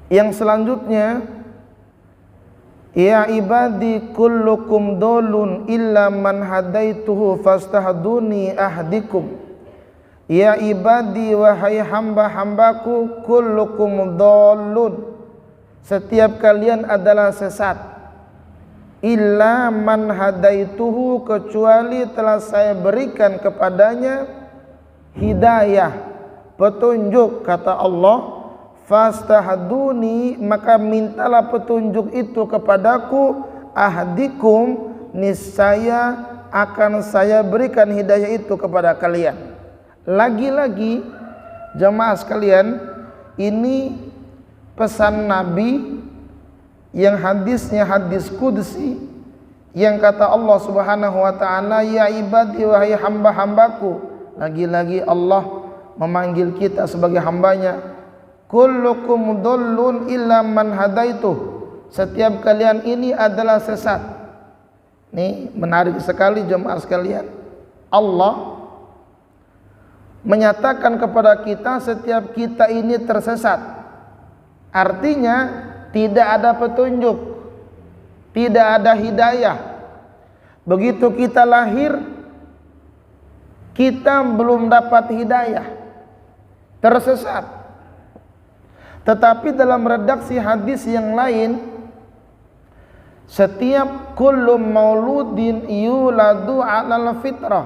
Yang selanjutnya, ya ibadi kullukum dolun illa man hadaituhu fastahduni ahdikum. Ya ibadi, wahai hamba-hambaku, kullukum dolun, setiap kalian adalah sesat. Illa man hadaituhu, kecuali telah saya berikan kepadanya hidayah, petunjuk. Kata Allah, fastahduni, maka mintalah petunjuk itu kepadaku, ahdikum, niscaya akan saya berikan hidayah itu kepada kalian. Lagi-lagi jemaah sekalian, ini pesan Nabi yang hadisnya hadis qudsi, yang kata Allah Subhanahu wa taala, ya ibadi, wahai hamba-hambaku. Lagi-lagi Allah memanggil kita sebagai hambanya. Kullukum dhullun illa man hadaituh, setiap kalian ini adalah sesat. Ini menarik sekali jemaah sekalian. Allah menyatakan kepada kita setiap kita ini tersesat. Artinya tidak ada petunjuk, tidak ada hidayah. Begitu kita lahir, kita belum dapat hidayah, tersesat. Tetapi dalam redaksi hadis yang lain, setiap kullu mauludin yuladu 'alal fitrah,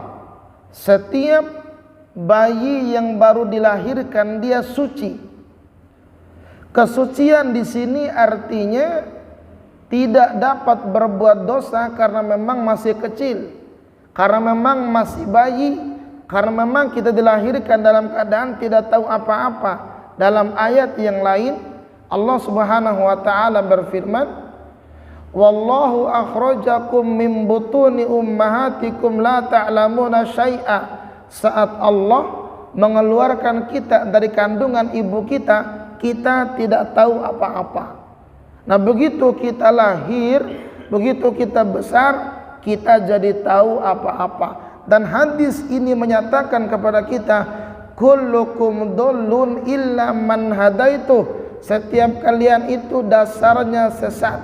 setiap bayi yang baru dilahirkan dia suci. Kesucian di sini artinya tidak dapat berbuat dosa karena memang masih kecil, karena memang masih bayi, karena memang kita dilahirkan dalam keadaan tidak tahu apa-apa. Dalam ayat yang lain Allah Subhanahu wa taala berfirman, wallahu akhrajakum min butuni ummahatikum la ta'lamuna syai'a. Saat Allah mengeluarkan kita dari kandungan ibu kita, kita tidak tahu apa-apa. Nah, begitu kita lahir, begitu kita besar, kita jadi tahu apa-apa. Dan hadis ini menyatakan kepada kita, kullukum dhullun illa man hadaituh, setiap kalian itu dasarnya sesat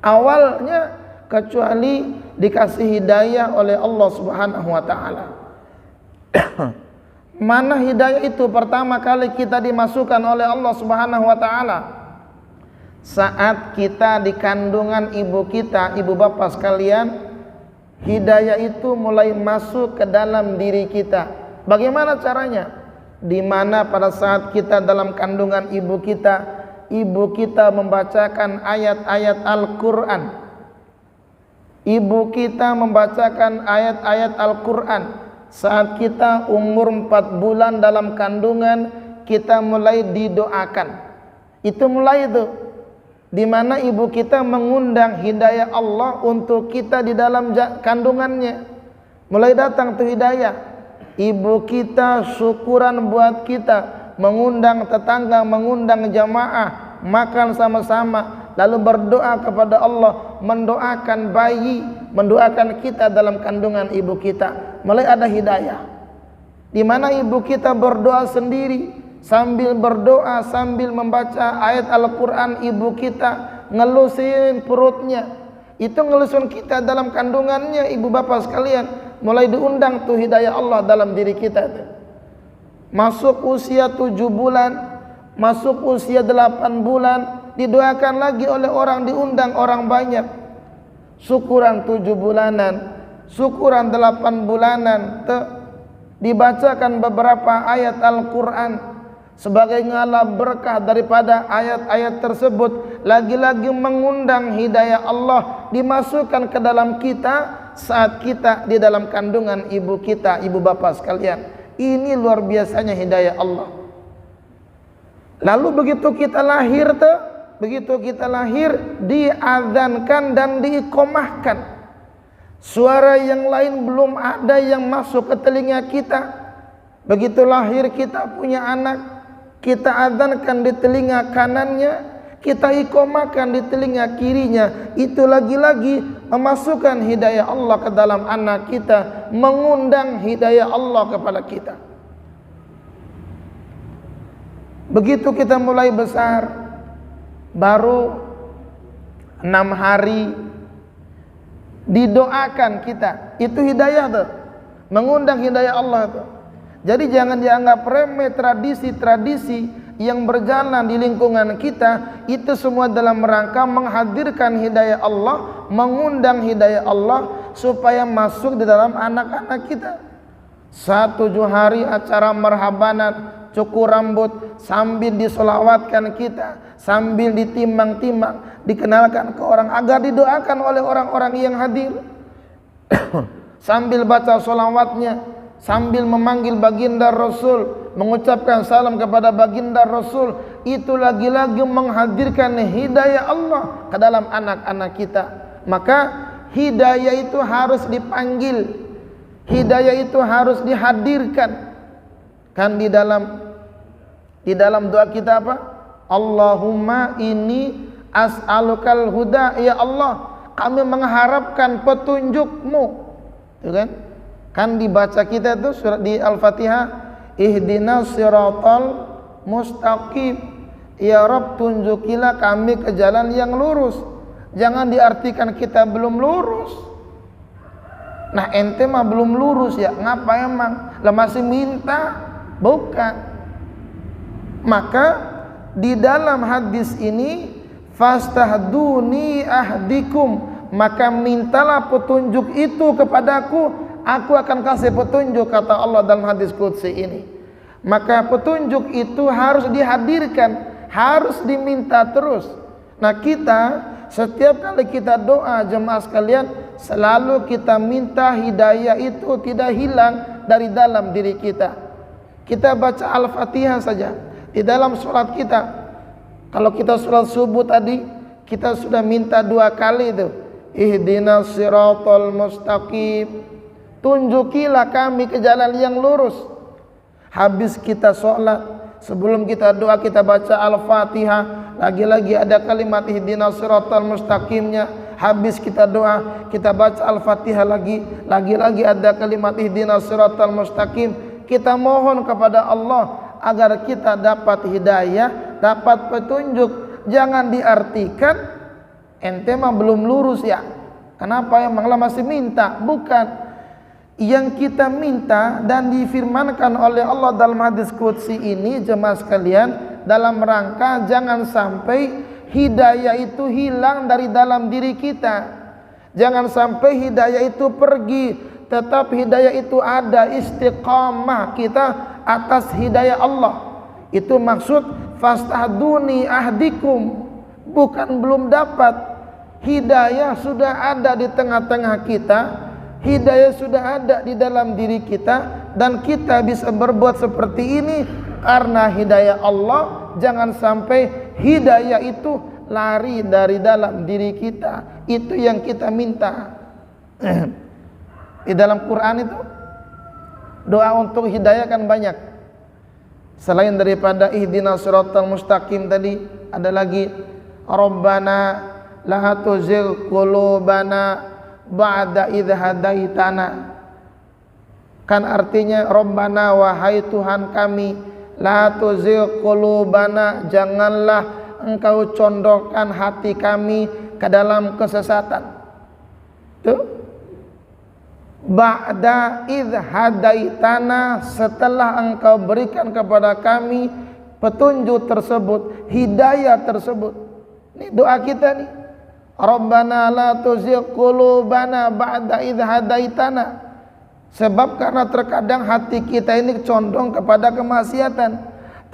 awalnya, kecuali dikasih hidayah oleh Allah Subhanahu wa taala. Mana hidayah itu? Pertama kali kita dimasukkan oleh Allah Subhanahu wa taala saat kita di kandungan ibu kita. Ibu bapak sekalian, hidayah itu mulai masuk ke dalam diri kita. Bagaimana caranya? Di mana pada saat kita dalam kandungan ibu kita membacakan ayat-ayat Al-Quran. Ibu kita membacakan ayat-ayat Al-Quran. Saat kita umur 4 bulan dalam kandungan, kita mulai didoakan. Itu mulai itu, di mana ibu kita mengundang hidayah Allah untuk kita di dalam kandungannya. Mulai datang tuh hidayah. Ibu kita syukuran buat kita, mengundang tetangga, mengundang jamaah, makan sama-sama, lalu berdoa kepada Allah, mendoakan bayi, mendoakan kita dalam kandungan ibu kita. Mulai ada hidayah, di mana ibu kita berdoa sendiri, sambil berdoa, sambil membaca ayat Al-Quran, ibu kita ngelusin perutnya. Itu ngelusin kita dalam kandungannya, ibu bapak sekalian. Mulai diundang tuh hidayah Allah dalam diri kita. Masuk usia 7 bulan, masuk usia 8 bulan, didoakan lagi oleh orang, diundang orang banyak. Syukuran 7 bulanan, syukuran 8 bulanan, dibacakan beberapa ayat Al-Quran sebagai ngalah berkah daripada ayat-ayat tersebut. Lagi-lagi mengundang hidayah Allah dimasukkan ke dalam kita saat kita di dalam kandungan ibu kita, ibu bapak sekalian. Ini luar biasanya hidayah Allah. Lalu begitu kita lahir, diazankan dan diiqomahkan. Suara yang lain belum ada yang masuk ke telinga kita. Begitu lahir kita punya anak, kita azankan di telinga kanannya, kita iqomahkan di telinga kirinya. Itu lagi-lagi memasukkan hidayah Allah ke dalam anak kita, mengundang hidayah Allah kepada kita. Begitu kita mulai besar, baru 6 hari didoakan kita, itu hidayah tuh, mengundang hidayah Allah tuh. Jadi jangan dianggap remeh tradisi-tradisi yang berjalan di lingkungan kita, itu semua dalam rangka menghadirkan hidayah Allah, mengundang hidayah Allah supaya masuk di dalam anak-anak kita. 7 hari acara marhabanan, cukur rambut, sambil disolawatkan kita, sambil ditimbang-timbang, dikenalkan ke orang agar didoakan oleh orang-orang yang hadir. Sambil baca solawatnya, sambil memanggil baginda Rasul, mengucapkan salam kepada baginda Rasul, itu lagi-lagi menghadirkan hidayah Allah ke dalam anak-anak kita. Maka hidayah itu harus dipanggil, hidayah itu harus dihadirkan. Kan di dalam doa kita apa? Allahumma inni as'alukal huda, ya Allah kami mengharapkan petunjuk-Mu. Itu kan? Kan dibaca kita itu surat di Al-Fatihah, ihdinas siratal mustaqim, ya Rabb tunjukilah kami ke jalan yang lurus. Jangan diartikan kita belum lurus. Nah ente mah belum lurus ya, ngapa emang? Lah masih minta? Bukan. Maka di dalam hadis ini, fastahduni ahdikum, maka mintalah petunjuk itu kepadaku, aku akan kasih petunjuk, kata Allah dalam hadis qudsi ini. Maka petunjuk itu harus dihadirkan, harus diminta terus. Nah kita setiap kali kita doa, jemaah sekalian, selalu kita minta hidayah itu tidak hilang dari dalam diri kita. Kita baca Al-Fatihah saja di dalam sholat kita. Kalau kita sholat subuh tadi, kita sudah minta 2 kali itu, ihdinas siratal mustaqim, tunjukilah kami ke jalan yang lurus. Habis kita sholat, sebelum kita doa kita baca Al-Fatihah, lagi-lagi ada kalimat ihdinas siratal mustaqimnya. Habis kita doa, kita baca Al-Fatihah lagi-lagi ada kalimat ihdinas siratal mustaqim. Kita mohon kepada Allah agar kita dapat hidayah, dapat petunjuk. Jangan diartikan ente mah belum lurus ya, kenapa emang lah masih minta? Bukan. Yang kita minta dan difirmankan oleh Allah dalam hadis qudsi ini, jemaah sekalian, dalam rangka jangan sampai hidayah itu hilang dari dalam diri kita. Jangan sampai hidayah itu pergi, tetap hidayah itu ada, istiqamah kita atas hidayah Allah. Itu maksud fastahduni ahdikum, bukan belum dapat. Hidayah sudah ada di tengah-tengah kita, hidayah sudah ada di dalam diri kita, dan kita bisa berbuat seperti ini karena hidayah Allah. Jangan sampai hidayah itu lari dari dalam diri kita. Itu yang kita minta. Di dalam Quran itu doa untuk hidayah kan banyak. Selain daripada ihdinas siratal mustaqim tadi, ada lagi Rabbana la tuzigh qulubana ba'da idh hadaitana. Kan artinya Rabbana, wahai Tuhan kami, la tuzigh qulubana, janganlah Engkau condongkan hati kami ke dalam kesesatan. Tuh. Ba'da idh hadaitana, setelah Engkau berikan kepada kami petunjuk tersebut, hidayah tersebut. Ini doa kita nih. Rabbana la tuzigh qulubana ba'da idh hadaitana. Sebab karena terkadang hati kita ini condong kepada kemaksiatan,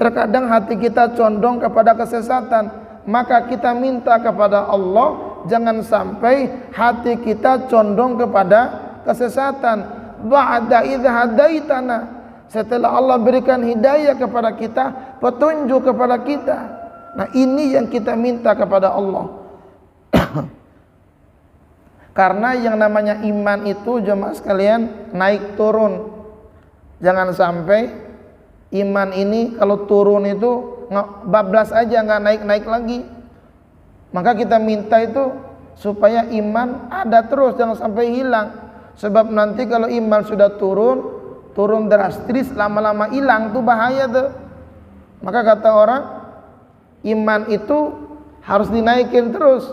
terkadang hati kita condong kepada kesesatan. Maka kita minta kepada Allah jangan sampai hati kita condong kepada kesesatan. Ba'da idh hadaitana, setelah Allah berikan hidayah kepada kita, petunjuk kepada kita. Nah ini yang kita minta kepada Allah. Karena yang namanya iman itu, jemaah sekalian, naik turun. Jangan sampai iman ini kalau turun itu bablas aja, nggak naik-naik lagi. Maka kita minta itu supaya iman ada terus, jangan sampai hilang. Sebab nanti kalau iman sudah turun drastis, lama-lama hilang, tuh bahaya tuh. Maka kata orang, iman itu harus dinaikin terus.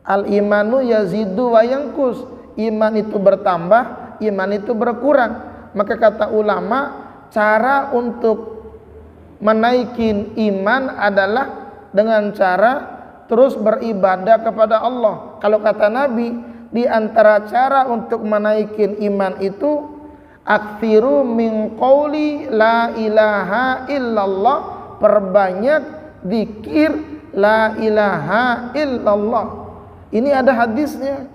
Al imanu yazidu wa yanqus. Iman itu bertambah, iman itu berkurang. Maka kata ulama, cara untuk menaikin iman adalah dengan cara terus beribadah kepada Allah. Kalau kata Nabi, di antara cara untuk menaikin iman itu aktsiru min qauli la ilaha illallah, perbanyak zikir la ilaha illallah. Ini ada hadisnya.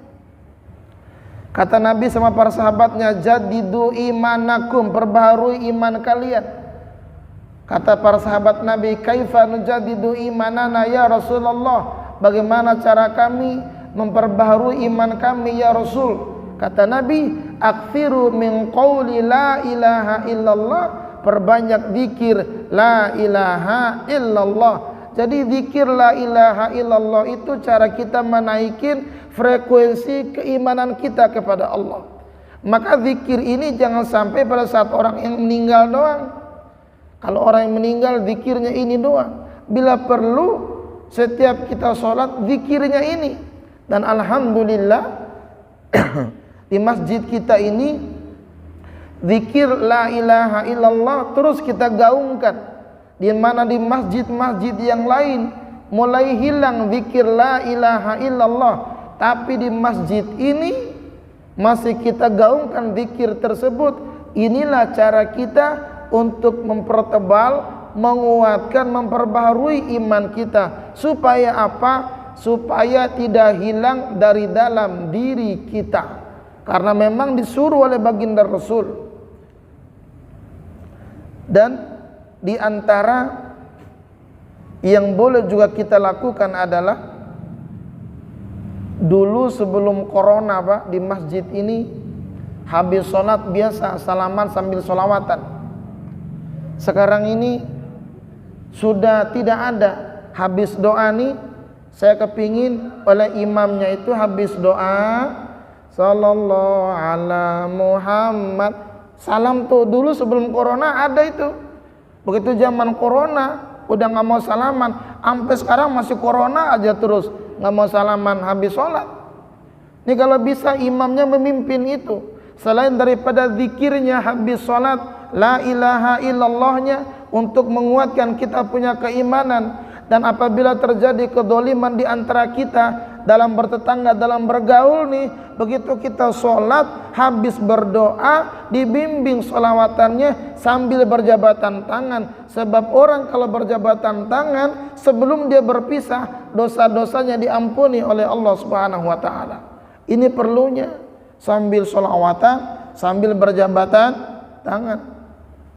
Kata Nabi sama para sahabatnya, jadidu imanakum, perbaharui iman kalian. Kata para sahabat Nabi, kaifa nujadidu imanana ya Rasulullah, bagaimana cara kami memperbaharui iman kami ya Rasul? Kata Nabi, aktsiru min qauli la ilaha illallah, perbanyak zikir la ilaha illallah. Jadi zikir la ilaha illallah itu cara kita menaikin frekuensi keimanan kita kepada Allah. Maka zikir ini jangan sampai pada saat orang yang meninggal doang. Kalau orang yang meninggal zikirnya ini doang. Bila perlu setiap kita sholat zikirnya ini. Dan alhamdulillah di masjid kita ini zikir la ilaha illallah terus kita gaungkan. Di mana di masjid-masjid yang lain mulai hilang zikir la ilaha illallah, tapi di masjid ini masih kita gaungkan zikir tersebut. Inilah cara kita untuk mempertebal, menguatkan, memperbaharui iman kita. Supaya apa? Supaya tidak hilang dari dalam diri kita. Karena memang disuruh oleh baginda Rasul. Dan di antara yang boleh juga kita lakukan adalah dulu sebelum corona Pak, di masjid ini habis sholat biasa salaman sambil sholawatan. Sekarang ini sudah tidak ada. Habis doa nih, saya kepingin oleh imamnya itu habis doa sallallahu ala Muhammad, salam tuh dulu sebelum corona ada itu. Begitu zaman corona udah nggak mau salaman, sampai sekarang masih corona aja terus nggak mau salaman habis sholat. Ini kalau bisa imamnya memimpin itu, selain daripada zikirnya habis sholat, la ilaha illallahnya untuk menguatkan kita punya keimanan. Dan apabila terjadi kedoliman di antara kita dalam bertetangga, dalam bergaul nih, begitu kita sholat habis berdoa dibimbing sholawatannya sambil berjabatan tangan. Sebab orang kalau berjabatan tangan sebelum dia berpisah, dosa-dosanya diampuni oleh Allah Subhanahu wa ta'ala. Ini perlunya sambil sholawatan, sambil berjabatan tangan.